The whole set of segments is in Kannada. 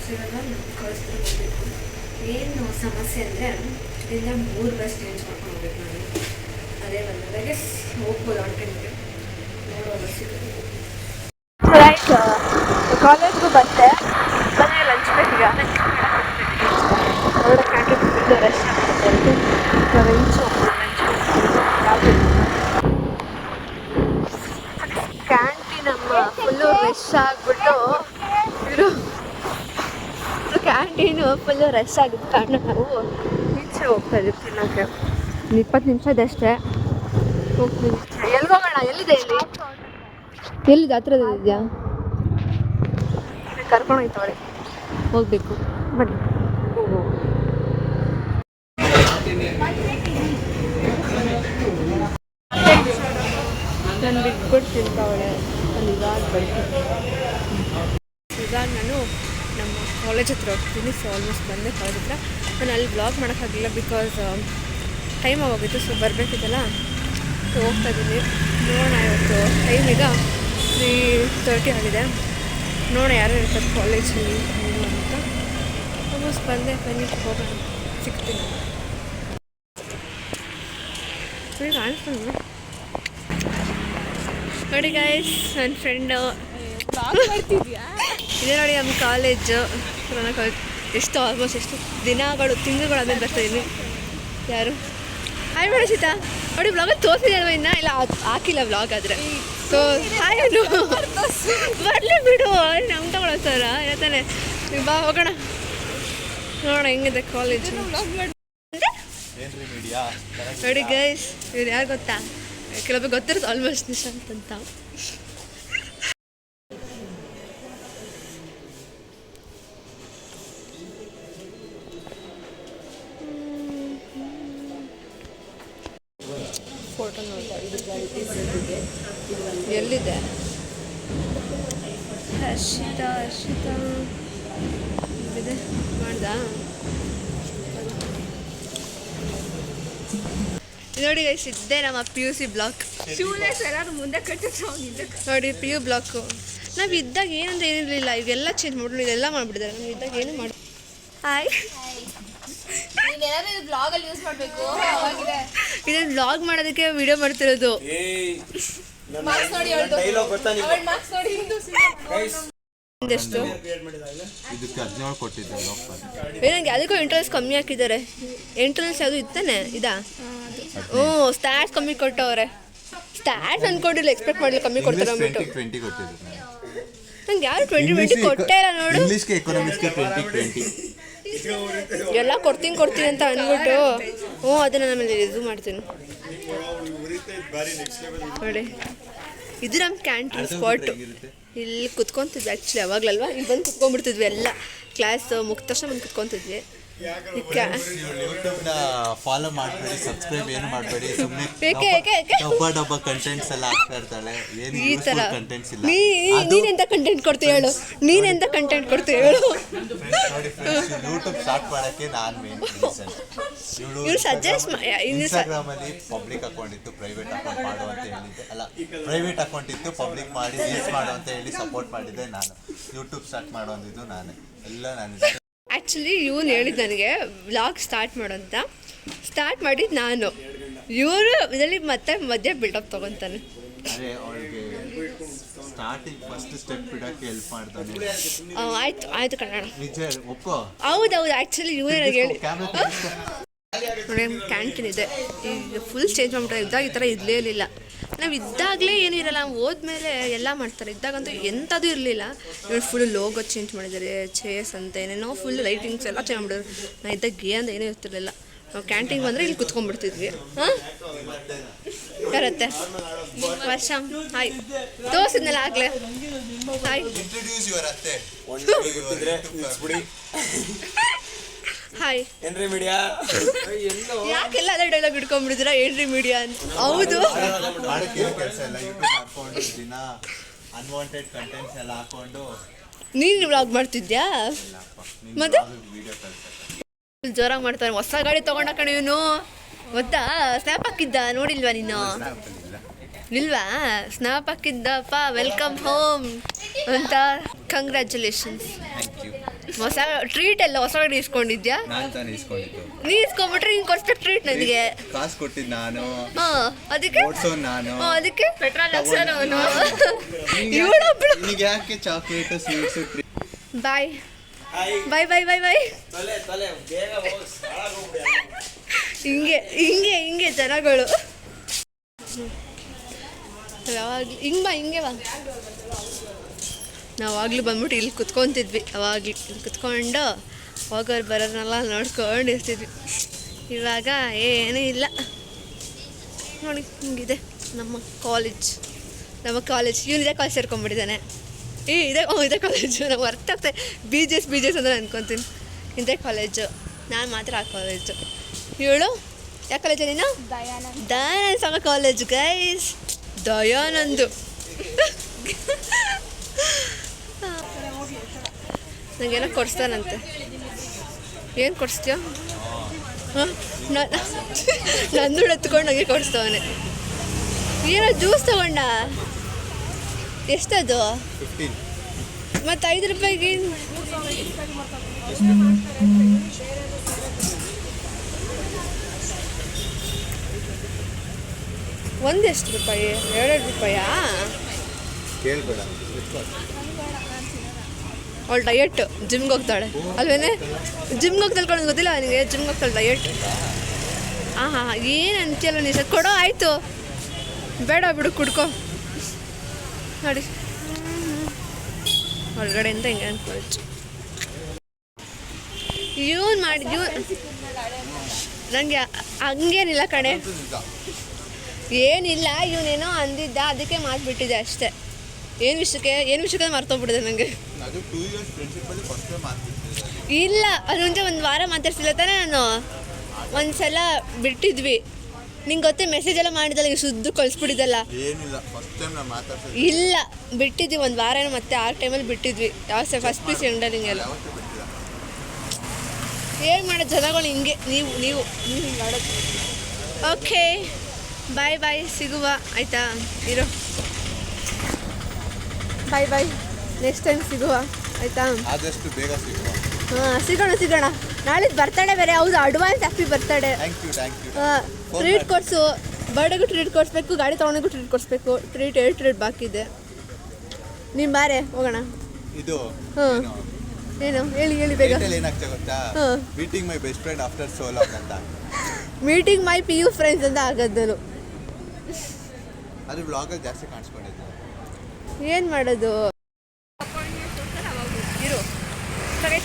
ಸೊ ಇವಾಗ ನಮ್ಮ ಕಳಿಸ್ತಾರೆ ಹೋಗಬೇಕು. ಏನು ಸಮಸ್ಯೆ ಅಂದರೆ ಇಲ್ಲಿಂದ 3 ಬಸ್ ಚೇಂಜ್ ಮಾಡ್ಕೊಂಡು ಹೋಗ್ಬೇಕು ನಾನು. ಅದೇ ಬಂದಾಗ ಹೋಗ್ಬೋದು ಆನ್ ಟೈಮ್ಗೆ ನೋಡೋ ಬಸ್ ಸಿಗೋದು. ಲೈಕ್ ಕಾಲೇಜ್ಗೂ ಬಂದೆ, ಮನೆ ಲಂಚ್ ಬೇಕಿಗ ಒಳ್ಳೆ ಕ್ಯಾಂಟೀನ್ ಫುಲ್ಲು ರಶ್ ಆಗ್ತದೆ. ನಾವು ಇಂಚು ಕ್ಯಾಂಟೀನಮ್ಮ ಫುಲ್ಲು ರಶ್ ಆಗಿಬಿಟ್ಟು ಕ್ಯಾಂಟೀನು ಫುಲ್ಲು ರಶ್ ಆಗಿದ್ದ ಕಾರಣ ನಾವು ಈಚೆ ಹೋಗ್ತಾ ಇದ್ದೀವಿ ತಿನ್ನೋಕ್ಕೆ. 20 ನಿಮಿಷ ಇದಷ್ಟೇ ಹೋಗ್ತೀವಿ. ಎಲ್ಲಿಗೆ ಹೋಗೋಣ? ಎಲ್ಲಿದೆ ಎಲ್ಲಿದೆ ಹತ್ರದಲ್ಲಿದೆಯಾ? ಕರ್ಕೊಂಡು ಹೋಯ್ತವಳೆ, ಹೋಗಬೇಕು. ಬನ್ನಿ ಹೋಗು. ನಾನು ಬಿಟ್ಬಿಟ್ಟು ತಿಂತವಳೆ. ಅಲ್ಲಿ ಇವಾಗ ಬರ್ತೀನಿ. ಇವಾಗ ನಾನು ನಮ್ಮ ಕಾಲೇಜ್ ಹತ್ರ ಹೋಗ್ತೀನಿ. ಸೊ ಆಲ್ಮೋಸ್ಟ್ ಬಂದೆ ಕಾಲೇಜ್ ಹತ್ರ. ನಾನು ಅಲ್ಲಿ ಬ್ಲಾಗ್ ಮಾಡೋಕ್ಕಾಗಲಿಲ್ಲ ಬಿಕಾಸ್ ಟೈಮ್ ಆಗೋಗಿತ್ತು. ಸೊ ಬರಬೇಕಿತ್ತಲ್ಲ, ಸೊ ಹೋಗ್ತಾ ಇದ್ದೀನಿ. ನೋಡೋಣ, ಇವತ್ತು ಟೈಮ್ ಈಗ 3:30 ಆಗಿದೆ. ನೋಡೋಣ ಯಾರು ಇರ್ತಾರೆ ಕಾಲೇಜಲ್ಲಿ ಏನು ಅಂತ. ಆಲ್ಮೋಸ್ಟ್ ಬಂದೆ, ಬನ್ನಿ ಹೋಗೋಣ, ಸಿಗ್ತೀನಿ. ಸರಿ ಕಾಣಿಸ್ತಾನೆ ನೋಡಿ ಗೈಸ್, ನನ್ನ ಫ್ರೆಂಡು ಇದೇ ನೋಡಿ ನಮ್ಮ ಕಾಲೇಜು. ಎಷ್ಟು ಆಲ್ಮೋಸ್ಟ್ ಎಷ್ಟು ದಿನಗಳು ತಿಂಗಳುಗಳು ಆಮೇಲೆ ಬರ್ತಾಯಿದ್ದೀನಿ. ಯಾರು ಹಾಯ್ ಮೇಡ ಸೀತಾ ನೋಡಿ, ಬ್ಲಾಗಲ್ಲಿ ತೋರಿಸಿದೆ ಇನ್ನ ಇಲ್ಲ, ಹಾಕಿಲ್ಲ ಬ್ಲಾಗ್ ಆದರೆ. ಸೊ ಹಾಯ್ ಅನ್ನು ಬರಲಿ ಬಿಡು, ನಮ್ಮ ತಗೊಳತ್ತಾರ ಹೇಳ್ತಾನೆ. ಬಾ ಹೋಗೋಣ, ನೋಡೋಣ ಹೆಂಗಿದೆ ಕಾಲೇಜು. ನೋಡಿ ಗೈಸ್, ಇವ್ರು ಯಾರು ಗೊತ್ತಾ? ಕೆಲವೊಬ್ಬರು ಗೊತ್ತಿರೋದು ಆಲ್ಮೋಸ್ಟ್ ನಿಶಾಂತ್ ಅಂತ. ಫೋಟೋ ನೋಡ್ತಾ ಎಲ್ಲಿದೆ? ಹರ್ಷಿತಾ ಇದೆ ಮಾಡ್ದಾ? ನೋಡಿ ಗೈಸ್, ಇದ್ದೇ ನಮ್ಮ PUC ಬ್ಲಾಕ್. ಎಲ್ಲರೂ ಮುಂದೆ ಕಟ್ಟಿದ್ರು ನೋಡಿ, PU ಬ್ಲಾಕು. ನಾವು ಇದ್ದಾಗ ಏನಂದ್ರೆ ಏನಿರಲಿಲ್ಲ, ಇವೆಲ್ಲ ಚೇಂಜ್ ಮಾಡ್ಬಿಟ್ಟು ಇದೆಲ್ಲ ಮಾಡಿಬಿಟ್ಟಿದ್ದಾರೆ. ನಾವು ಇದ್ದಾಗ ಏನು ಮಾಡಿ. ಹಾಯ್, ಇದನ್ನು ಬ್ಲಾಗ್ ಮಾಡೋದಕ್ಕೆ ವಿಡಿಯೋ ಮಾಡ್ತಿರೋದು. ಎಷ್ಟು ಏನಂಗೆ ಅದಕ್ಕೂ ಇಂಟ್ರೆನ್ಸ್ ಕಮ್ಮಿ ಹಾಕಿದ್ದಾರೆ. ಇಂಟ್ರೆನ್ಸ್ ಯಾವುದು ಇತ್ತಾನೆ ಇದಾ? ಹ್ಞೂ, ಸ್ಟ್ಯಾಟ್ಸ್ ಕಮ್ಮಿ ಕೊಟ್ಟವ್ರೆ. ಸ್ಟ್ಯಾಟ್ಸ್ ಅನ್ಕೊಂಡಿಲ್ಲ, ಎಕ್ಸ್ಪೆಕ್ಟ್ ಮಾಡಲಿಲ್ಲ ಕಮ್ಮಿ ಕೊಡ್ತಾರೆ ಅಂದ್ಬಿಟ್ಟು. ನಂಗೆ ಯಾರು 20 ಕೊಟ್ಟೇ ಇಲ್ಲ ನೋಡು. ಎಲ್ಲ ಕೊಡ್ತೀನಿ ಅಂತ ಅಂದ್ಬಿಟ್ಟು ಅದನ್ನು ನಮ್ಮಲ್ಲಿ ಇದು ಮಾಡ್ತೀನಿ ನೋಡಿ. ಇದು ನಮ್ಮ ಕ್ಯಾಂಟೀನ್ ಸ್ಪಾಟು. ಇಲ್ಲಿ ಕುತ್ಕೊತಿದ್ವಿ ಆ್ಯಕ್ಚುಲಿ ಅವಾಗಲಲ್ವಾ, ಇಲ್ಲಿ ಬಂದು ಕುತ್ಕೊಂಡ್ಬಿಡ್ತಿದ್ವಿ. ಎಲ್ಲ ಕ್ಲಾಸ್ ಮುಗಿದ ತಕ್ಷಣ ಬಂದು ಕುತ್ಕೊತಿದ್ವಿ. ಫಾಲೋ ಮಾಡಬೇಡಿ, ಸಬ್ಸ್ಕ್ರೈಬ್ ಏನು ಮಾಡಬೇಡಿ, ಸುಮ್ಮನೆ ಡಬ್ಬ ಕಂಟೆಂಟ್ಸ್ ಎಲ್ಲ ಹಾಕ್ತಾ ಇರ್ತಾಳೆ. ಈ ಥರ ನೀನೆಂತ ಕಂಟೆಂಟ್ ಕೊಡ್ತೀಯ ಹೇಳು? ಯೂಟ್ಯೂಬ್ ಸ್ಟಾರ್ಟ್ ಮಾಡೋಕ್ಕೆ ನಾನು ಮೇನ್ ರೀಸನ್. ಇವ್ರು ಸಜೆಸ್ಟ್ ಇನ್ಸ್ಟಾಗ್ರಾಮ್ ಅಲ್ಲಿ ಪಬ್ಲಿಕ್ ಅಕೌಂಟ್ ಇತ್ತು, ಪ್ರೈವೇಟ್ ಅಕೌಂಟ್ ಮಾಡು ಅಂತ ಹೇಳಿದ್ದೆ. ಅಲ್ಲ, ಪ್ರೈವೇಟ್ ಅಕೌಂಟ್ ಇತ್ತು, ಪಬ್ಲಿಕ್ ಮಾಡಿ ರೀಲ್ಸ್ ಮಾಡು ಅಂತ ಹೇಳಿ ಸಪೋರ್ಟ್ ಮಾಡಿದ್ದೆ ನಾನು. ಯೂಟ್ಯೂಬ್ ಸ್ಟಾರ್ಟ್ ಮಾಡೋ ಅಂದಿದ್ದು ನಾನು, ಎಲ್ಲ ನಾನು. ಆ್ಯಕ್ಚುಲಿ ಇವನು ಹೇಳಿದ್ದು ನನಗೆ ವ್ಲಾಗ್ ಸ್ಟಾರ್ಟ್ ಮಾಡು ಅಂತ. ಸ್ಟಾರ್ಟ್ ಮಾಡಿದ್ದು ನಾನು. ಇವರು ಇದರಲ್ಲಿ ಮತ್ತೆ ಮಧ್ಯೆ ಬಿಲ್ಡಪ್ ತೊಗೊತಾನೆ. ಅದೇ ಅವಳಿಗೆ ಸ್ಟಾರ್ಟಿಂಗ್ ಫಸ್ಟ್ ಸ್ಟೆಪ್ ಇಡೋಕ್ಕೆ ಹೆಲ್ಪ್ ಮಾಡ್ತಾನೆ. ಆಯ್ತು ಕನ್ನಡ ನಿಜ ಒಪ್ಪೋ. ಹೌದು, ಆ್ಯಕ್ಚುಲಿ ಇವರೇ ನನಗೆ ಹೇಳಿ. ನೋಡಿ, ಕ್ಯಾಂಟೀನ್ ಇದೆ, ಈಗ ಫುಲ್ ಚೇಂಜ್ ಮಾಡ್ಬಿಟ್ರೆ. ಇದ್ದಾಗ ಈ ಥರ ಇರಲೇ ಇರಲಿಲ್ಲ. ನಾವು ಇದ್ದಾಗಲೇ ಏನೂ ಇರಲ್ಲ, ನಾವು ಹೋದ್ಮೇಲೆ ಎಲ್ಲ ಮಾಡ್ತಾರೆ. ಇದ್ದಾಗಂತೂ ಎಂಥದ್ದು ಇರಲಿಲ್ಲ. ಇವ್ರು ಫುಲ್ ಲೋಗೋ ಚೇಂಜ್ ಮಾಡಿದ್ದಾರೆ, ಚೇರ್ಸ್ ಅಂತ ಏನೇನೋ ಫುಲ್ ಲೈಟಿಂಗ್ಸ್ ಎಲ್ಲ ಚೇಂಜ್ ಮಾಡಿದ್ರು. ನಾವು ಇದ್ದಾಗ ಅಂತ ಏನೂ ಇರ್ತಿರಲಿಲ್ಲ. ನಾವು ಕ್ಯಾಂಟೀನ್ಗೆ ಬಂದರೆ ಇಲ್ಲಿ ಕುತ್ಕೊಂಡ್ಬಿಡ್ತಿದ್ವಿ. ಹಾಂ, ಯಾರತ್ತೆ ವರ್ಷ ಹಾಯ್ ತೋರಿಸಿದ್ನಲ್ಲ ಆಗಲೇ. ಹಾಯ್ ಹಾಯ್ ಏನ್ರಿ ಮೀಡಿಯಾ. ಯಾಕೆಲ್ಲ ಅದೇ ಡೈಲಾಗ್ ಇಟ್ಕೊಂಡ್ಬಿಡಿದ್ರ ಏನ್ರಿ ಮೀಡಿಯಾ ಅಂತ? ಹೌದು, ನೀನು ವ್ಲಾಗ್ ಮಾಡ್ತಿದ್ಯಾ? ಮತ್ತೆ ಜೋರಾಗಿ ಮಾಡ್ತಾನೆ. ಹೊಸ ಗಾಡಿ ತೊಗೊಂಡ ಕಣ ಇವನು, ಗೊತ್ತಾ? ಸ್ನ್ಯಾಪ್ ಹಾಕಿದ್ದ ನೋಡಿಲ್ವಾ ನೀನು? ಇಲ್ವಾ? ಸ್ನ್ಯಾಪ್ ಹಾಕಿದ್ದಪ್ಪ, ವೆಲ್ಕಮ್ ಹೋಮ್ ಅಂತ. ಕಂಗ್ರ್ಯಾಚುಲೇಷನ್ಸ್. ಹೊಸ ಟ್ರೀಟ್ ಎಲ್ಲ ಹೊಸ ಇಸ್ಕೊಂಡಿದ್ಯಾ? ನಾನು ತಾನೇ ಇಸ್ಕೊಂಡಿದ್ದು. ನೀ ಇಸ್ಕೊಂಡ್ಬಿಟ್ರೆ ಹಿಂಗೆ ಕೊಡ್ಸ್ಬೇಕು ಟ್ರೀಟ್ ನನಗೆ. ಕಾಸು ಕೊಟ್ಟಿದ್ದು ನಾನು, ಅದಕ್ಕೆ ಓಡ್ಸೋನು ನಾನು, ಅದಕ್ಕೆ ಪೆಟ್ರೋಲ್ ಹಾಕ್ಸೋನು ನಿನಗೆ ಯಾಕೆ ಚಾಕ್ಲೇಟ್ ಸ್ವೀಟ್ಸು? ಬಾಯ್ ಬಾಯ್ ಬಾಯ್ ಬಾಯ್ ಬಾಯ್. ಹಿಂಗೆ ಹಿಂಗೆ ಹಿಂಗೆ ಜನಗಳು ಯಾವಾಗಲೂ ಹಿಂಗೆ ಬಾ. ನಾವಾಗಲೂ ಬಂದ್ಬಿಟ್ಟು ಇಲ್ಲಿ ಕುತ್ಕೊತಿದ್ವಿ. ಅವಾಗಲೂ ಇಲ್ಲಿ ಕುತ್ಕೊಂಡು ಹೋಗೋರು ಬರೋರನ್ನೆಲ್ಲ ನೋಡ್ಕೊಂಡು ಇರ್ತಿದ್ವಿ. ಇವಾಗ ಏನೂ ಇಲ್ಲ ನೋಡಿ. ಹಿಂಗಿದೆ ನಮ್ಮ ಕಾಲೇಜ್. ಇವನಿದೆ ಕಾಲೇಜ್ ಸೇರ್ಕೊಂಡ್ಬಿಟ್ಟಿದ್ದಾನೆ. ಇದೇ ಕಾಲೇಜು. ನಮ್ಗೆ ಅರ್ಥ ಆಗ್ತದೆ. ಬಿ ಜೆ ಎಸ್ ಅಂತ ಅನ್ಕೊತೀನಿ. ಇದೇ ಕಾಲೇಜು, ನಾನು ಮಾತ್ರ ಆ ಕಾಲೇಜು. ಇವಳು ಯಾವ ಕಾಲೇಜು? ನೀನು ದಯಾನಂದ ಸಂಘ ಕಾಲೇಜು ಗೈಸ್. ದಯಾನಂದು ನನಗೇನೋ ಕೊಡಿಸ್ತಾನಂತೆ. ಏನು ಕೊಡಿಸ್ತೀಯ? ಹಾಂ, ನಂದು ಎತ್ಕೊಂಡು ನನಗೆ ಕೊಡಿಸ್ತವನೆ. ಏನೋ ಜ್ಯೂಸ್ ತಗೊಂಡ. ಎಷ್ಟದು? ಮತ್ತು 5 ರೂಪಾಯಿಗೆ ಒಂದೆಷ್ಟು ರೂಪಾಯಿ? 2 ರೂಪಾಯಾ? ಕೇಳ್ಬೇಡ. ಅವಳು ಡಯಟ್ ಜಿಮ್ಗೆ ಹೋಗ್ತಾಳೆ ಅಲ್ವೇನೆ? ಜಿಮ್ಗೆ ಹೋಗಿ ತಲ್ಕೊಂಡು ಗೊತ್ತಿಲ್ಲ ನನಗೆ. ಜಿಮ್ಗೆ ಹೋಗ್ತಾಳೆ ಡಯಟ್. ಹಾಂ ಏನು ಅಂತೀಯಲ್ಲ ನೀ? ಸರ್ ಕೊಡೋ. ಆಯಿತು, ಬೇಡ ಬಿಡು, ಕುಡ್ಕೊ ನೋಡಿ. ಹೊರಗಡೆಯಿಂದ ಹಿಂಗೆ ಅನ್ಕೊಳ್ತು. ಇವನು ನನಗೆ ಹಂಗೇನಿಲ್ಲ ಕಣೆ, ಏನಿಲ್ಲ. ಇವನೇನೋ ಅಂದಿದ್ದ, ಅದಕ್ಕೆ ಮಾತ್ಬಿಟ್ಟಿದೆ ಅಷ್ಟೇ. ಏನು ವಿಷಯಕ್ಕೆ ಮರ್ತೋಗ್ಬಿಟ್ಟಿದೆ ನನಗೆ. ಇಲ್ಲ, ಅದು ಮುಂಚೆ 1 ವಾರ ಮಾತಾಡ್ಸಿಲ್ಲ ತಾನೇ ನಾನು. ಒಂದು ಸಲ ಬಿಟ್ಟಿದ್ವಿ. ನಿಂಗೆ ಗೊತ್ತೇ ಮೆಸೇಜ್ ಎಲ್ಲ ಮಾಡಿದಲ್ಲ, ಈಗ ಸುದ್ದು ಕಳಿಸ್ಬಿಟ್ಟಿದ್ದಲ್ಲ. ಇಲ್ಲ, ಬಿಟ್ಟಿದ್ವಿ 1 ವಾರ. ಮತ್ತೆ ಆ ಟೈಮಲ್ಲಿ ಬಿಟ್ಟಿದ್ವಿ. ಯಾವ ಫಸ್ಟ್ ಪೀಸ್ ಎಂಡರಿಂಗೆಲ್ಲ. ಏನು ಮಾಡೋದು ಜನಗಳು ಹಿಂಗೆ. ನೀವು ಹಿಂಗೆ ಮಾಡೋದು. ಓಕೆ, ಬಾಯ್ ಬಾಯ್, ಸಿಗುವ ಆಯಿತಾ? ಇರೋ, ಬಾಯ್. ನೆಕ್ಸ್ಟ್ ಟೈಮ್ ಸಿಗುವ ಆಯಿತಾ? ಆದಷ್ಟು ಬೇಗ ಸಿಗುವ. ಹಾಂ, ಸಿಗೋಣ. ನಾಳೆ ಬರ್ತಡೇ ಬೇರೆ. ಹೌದು, ಅಡ್ವಾನ್ಸ್ ಹ್ಯಾಪಿ ಬರ್ತಡೇ. ಹಾಂ, ಟ್ರೀಟ್ ಕೊಡಿಸು. ಬರ್ಡೇಗೂ ಟ್ರೀಟ್ ಕೊಡಿಸ್ಬೇಕು, ಗಾಡಿ ತೊಗೊಂಡಿಗೂ ಟ್ರೀಟ್ ಕೊಡಿಸ್ಬೇಕು. 2 ಟ್ರೀಟ್ ಬಾಕಿ ಇದೆ. ನೀನು ಬಾರೆ ಹೋಗೋಣ. ಇದು ಏನು ಹೇಳಿ ಬೇಗ. ಏನಾಗ್ತಾ ಗೊತ್ತಾ? Meeting my best friend after so long ಅಂತ. ಮೀಟಿಂಗ್ ಮೈ PU ಫ್ರೆಂಡ್ಸ್ ಅಂತ ಆಗೋದು. ಅದು ವ್ಲಾಗಲ್ಲಿ ಜಾಸ್ತಿ ಕಾಣಿಸ್ಕೊಂಡಿದ್ದು. ಏನು ಮಾಡೋದು? ಇರು.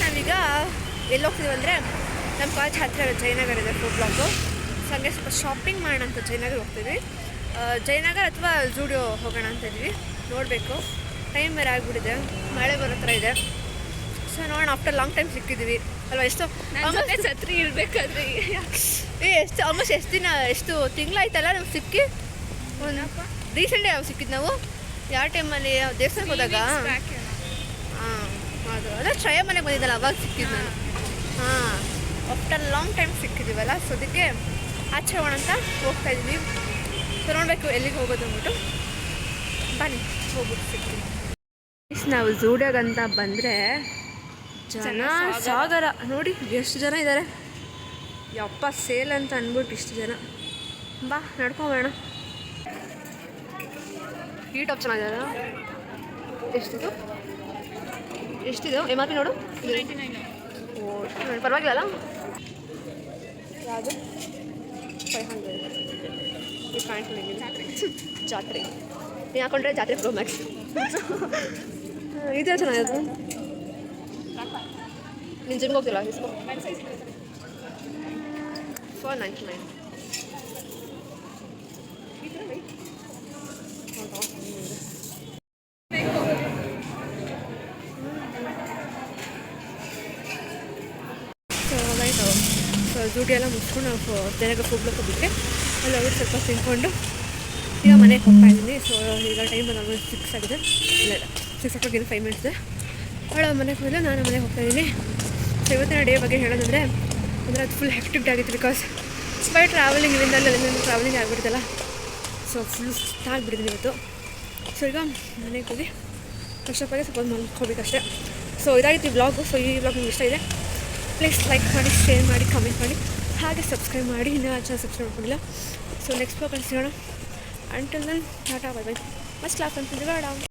ನಾವೀಗ ಎಲ್ಲಿ ಹೋಗ್ತೀವಿ ಅಂದರೆ, ನಮ್ಮ ಕಾಲೇಜ್ ಹತ್ತಿರ ಜಯನಗರ ಇದೆ ಫುಡ್ ಬ್ಲಾಕು. ಸೊ ಹಂಗೆ ಸ್ವಲ್ಪ ಶಾಪಿಂಗ್ ಮಾಡೋಣ ಅಂತ ಜಯನಗರ ಹೋಗ್ತೀವಿ. ಜಯನಗರ ಅಥವಾ ಜೂಡಿಯೋ ಹೋಗೋಣ ಅಂತ ಇದ್ವಿ. ನೋಡಬೇಕು, ಟೈಮ್ ಬೇರೆ ಆಗಿಬಿಟ್ಟಿದೆ, ಮಳೆ ಬರೋ ಥರ ಇದೆ. ಸೊ ನೋಡೋಣ. ಆಫ್ಟರ್ ಲಾಂಗ್ ಟೈಮ್ ಸಿಕ್ಕಿದ್ದೀವಿ ಅಲ್ವಾ? ಎಷ್ಟು ಛತ್ರಿ ಇರಬೇಕಾದ್ರೆ ಆಲ್ಮೋಸ್ಟ್ ಎಷ್ಟು ತಿಂಗಳಾಯ್ತಲ್ಲ ನಾವು ಸಿಕ್ಕಿ. ರೀಸೆಂಟ್ ಯಾವಾಗ ಸಿಕ್ಕಿದ್ದು ನಾವು? ಯಾವ ಟೈಮಲ್ಲಿ? ದೇವಸ್ಥಾನಕ್ಕೆ ಹೋದಾಗ. ಹಾಂ, ಅದೇ ಶ್ರೇಯ ಮನೆಗೆ ಬಂದಿದ್ದಲ್ಲ, ಅವಾಗ ಸಿಕ್ಕಿದ್ದು ನಾನು. ಹಾಂ, ಆಫ್ಟರ್ ಲಾಂಗ್ ಟೈಮ್ ಸಿಕ್ಕಿದ್ದೀವಲ್ಲ, ಸೊ ಅದಕ್ಕೆ ಆಚೆ ಹೋಗೋಣ ಅಂತ ಹೋಗ್ತಾಯಿದ್ದೀವಿ. ಸೊ ನೋಡಬೇಕು ಎಲ್ಲಿಗೆ ಹೋಗೋದು ಅಂದ್ಬಿಟ್ಟು. ಬನ್ನಿ ಹೋಗ್ಬಿಟ್ಟು ಸಿಗ್ತೀವಿ. ನಾವು ಝೂಡಿಯೋಗಂತ ಬಂದರೆ ಜನ ಸಾಗರ. ನೋಡಿ ಎಷ್ಟು ಜನ ಇದ್ದಾರೆ. ಯಪ್ಪ, ಸೇಲ್ ಅಂತ ಅಂದ್ಬಿಟ್ಟು ಇಷ್ಟು ಜನ. ಬಾ ನಡ್ಕೊಂಬೋಣ. ಈ ಟಾಪ್ ಚೆನ್ನಾಗಿದೆ. ಎಷ್ಟಿದೆ MRP ನೋಡು? 299. ಓ, ಪರವಾಗಿಲ್ಲ. ಯಾವುದು? 500. ಈ ಪ್ಯಾಂಟ್ ಜಾತ್ರೆ ನೀವು ಹಾಕೊಂಡ್ರೆ ಜಾತ್ರೆ ಪ್ರೋ ಮ್ಯಾಕ್ಸ್. ಇದೇ ಚೆನ್ನಾಗಿದೆ. ನೀನು ಜಿಮ್ಗೆ ಹೋಗ್ತಿಲ್ಲ? 499. ಸೊ ಡ್ಯೂಟಿ ಎಲ್ಲ ಮುಗಿಸ್ಕೊಂಡು ನಾವು ಜಯನಗರ ಫುಡ್ ಬ್ಲಾಕ್ ಬಿಟ್ಟರೆ ಅಲ್ಲಿ ಹೋಗಿ ಸ್ವಲ್ಪ ತಿನ್ಕೊಂಡು ಈಗ ಮನೆಗೆ ಹೋಗ್ತಾ ಇದ್ದೀನಿ. ಸೊ ಈಗ ಟೈಮ್ ಬಂದಾಗ 6 ಆಗಿದೆ. ಇಲ್ಲ 6 o'clock 5 minutes ಇದೆ. ಅವಳ ಮನೆಗೆ ಹೋಗಿಲ್ಲ, ನಾನು ಮನೆಗೆ ಹೋಗ್ತಾಯಿದ್ದೀನಿ. ಸೊ ಇವತ್ತಿನ ಡೇ ಬಗ್ಗೆ ಹೇಳೋದಂದರೆ ಅದು ಫುಲ್ ಹೆಕ್ಟಿಕ್ ಆಗಿತ್ತು. ಬಿಕಾಸ್ ಬೈ ಟ್ರಾವೆಲಿಂಗ್ ಇಲ್ಲಿಂದ ಟ್ರಾವೆಲಿಂಗ್ ಆಗಿಬಿಡ್ತಲ್ಲ. ಸೊ ಫುಲ್ ಸುಸ್ತಾಗ್ಬಿಟ್ಟಿದ್ದೀನಿ ಇವತ್ತು. ಸೊ ಈಗ ಮನೆಗೆ ಹೋಗಿ ಕಷ್ಟಪಟ್ಟು ಸ್ವಲ್ಪ ಮಲ್ಕೋಬೇಕಷ್ಟೇ. ಸೊ ಇದಾಗಿತ್ತು ಈ ವ್ಲಾಗು. ಸೊ ಈ ವ್ಲಾಗ್ ನಿಮ್ಗೆ ಇಷ್ಟ ಇದೆ ಪ್ಲೀಸ್ ಲೈಕ್ ಮಾಡಿ, ಶೇರ್ ಮಾಡಿ, ಕಮೆಂಟ್ ಮಾಡಿ, ಹಾಗೆ ಸಬ್ಸ್ಕ್ರೈಬ್ ಮಾಡಿ. ಇನ್ನೂ ಆ ಚಾನಲ್ ಸಬ್ಸ್ಕ್ರೈಬ್ ಮಾಡ್ಕೊಂಡಿಲ್ಲ. ಸೊ ನೆಕ್ಸ್ಟ್ ವ್ಲಾಗಲ್ಲಿ ಸಿಗೋಣ. ಅಂಟಿಲ್ ದೆನ್ ಟಾಟಾ, ಬೈ ಬೈ, ಮಸ್ಟ್ ಲಾಫ್ ಅಂತ